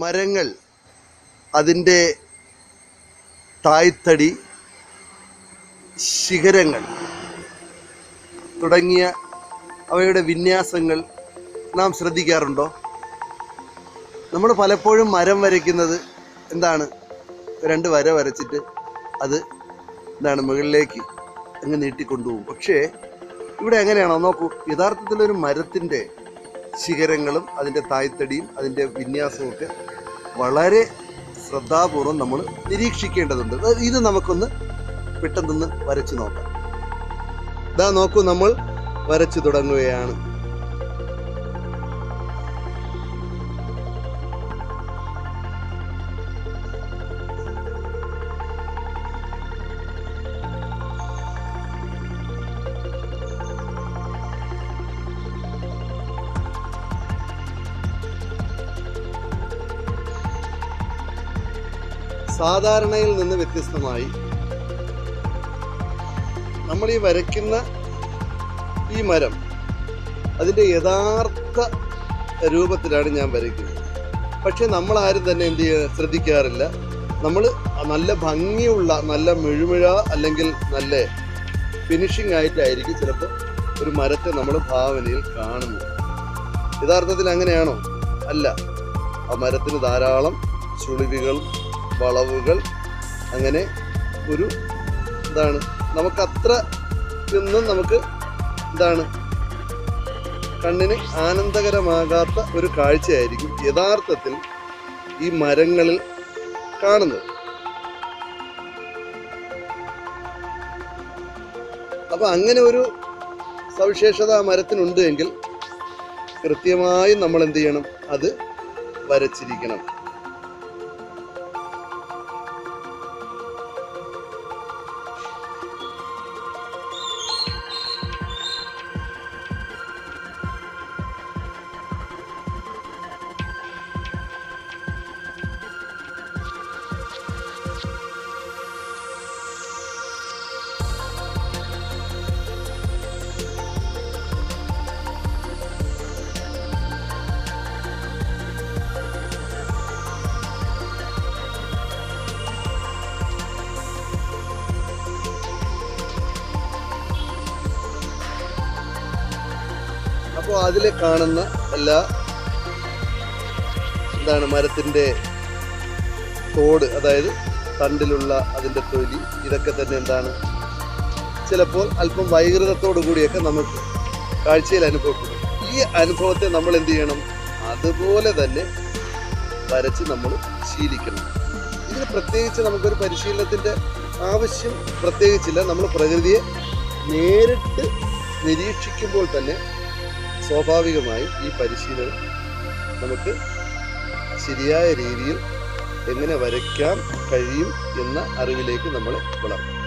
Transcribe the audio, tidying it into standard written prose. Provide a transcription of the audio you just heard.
മരങ്ങൾ അതിൻ്റെ തായ്തടി, ശിഖരങ്ങൾ തുടങ്ങിയ അവയുടെ വിന്യാസങ്ങൾ നാം ശ്രദ്ധിക്കാറുണ്ടോ? നമ്മൾ പലപ്പോഴും മരം വരയ്ക്കുന്നത് എന്താണ്, 2 വര വരച്ചിട്ട് അത് എന്താണ് മുകളിലേക്ക് അങ്ങ് നീട്ടിക്കൊണ്ടുപോകും. പക്ഷേ ഇവിടെ എങ്ങനെയാണോ നോക്കൂ, യഥാർത്ഥത്തിലൊരു മരത്തിൻ്റെ ശിഖരങ്ങളും അതിൻ്റെ തായ്തടിയും അതിൻ്റെ വിന്യാസവും ഒക്കെ വളരെ ശ്രദ്ധാപൂർവം നമ്മൾ നിരീക്ഷിക്കേണ്ടതുണ്ട്. ഇത് നമുക്കൊന്ന് പെട്ടെന്ന് വരച്ചു നോക്കാം. ഇതാ നോക്കൂ, നമ്മൾ വരച്ചു തുടങ്ങുകയാണ്. സാധാരണയിൽ നിന്ന് വ്യത്യസ്തമായി നമ്മൾ ഈ വരയ്ക്കുന്ന ഈ മരം അതിൻ്റെ യഥാർത്ഥ രൂപത്തിലാണ് ഞാൻ വരയ്ക്കുന്നത്. പക്ഷെ നമ്മളാരും തന്നെ എന്ത് ശ്രദ്ധിക്കാറില്ല. നമ്മൾ നല്ല ഭംഗിയുള്ള, നല്ല മിഴുമിഴ അല്ലെങ്കിൽ നല്ല ഫിനിഷിംഗ് ആയിട്ടായിരിക്കും ചിലപ്പോൾ ഒരു മരത്തെ നമ്മൾ ഭാവനയിൽ കാണുന്നത്. യഥാർത്ഥത്തിൽ അങ്ങനെയാണോ? അല്ല. ആ മരത്തിന് ധാരാളം ചുളിവുകൾ, വളവുകൾ, അങ്ങനെ ഒരു എന്താണ് നമുക്കത്ര ഒന്നും നമുക്ക് എന്താണ് കണ്ണിന് ആനന്ദകരമാകാത്ത ഒരു കാഴ്ചയായിരിക്കും യഥാർത്ഥത്തിൽ ഈ മരങ്ങളിൽ കാണുന്നത്. അപ്പൊ അങ്ങനെ ഒരു സവിശേഷത ആ മരത്തിനുണ്ട് എങ്കിൽ കൃത്യമായും നമ്മൾ എന്ത് ചെയ്യണം, അത് വരച്ചിരിക്കണം. അപ്പോൾ അതിൽ കാണുന്ന എല്ലാ എന്താണ് മരത്തിൻ്റെ തോട്, അതായത് തണ്ടിലുള്ള അതിൻ്റെ തൊലി, ഇതൊക്കെ തന്നെ എന്താണ് ചിലപ്പോൾ അല്പം വൈകൃതത്തോടു കൂടിയൊക്കെ നമുക്ക് കാഴ്ചയിൽ അനുഭവപ്പെടും. ഈ അനുഭവത്തെ നമ്മൾ എന്ത് ചെയ്യണം, അതുപോലെ തന്നെ വരച്ച് നമ്മൾ ശീലിക്കണം. ഇതിന് പ്രത്യേകിച്ച് നമുക്കൊരു പരിശീലനത്തിൻ്റെ ആവശ്യം പ്രത്യേകിച്ചില്ല. നമ്മൾ പ്രകൃതിയെ നേരിട്ട് നിരീക്ഷിക്കുമ്പോൾ തന്നെ സ്വാഭാവികമായും ഈ പരിശീലനം നമുക്ക് ശരിയായ രീതിയിൽ എങ്ങനെ വരയ്ക്കാൻ കഴിയും എന്ന അറിവിലേക്ക് നമ്മളെ വളർത്തും.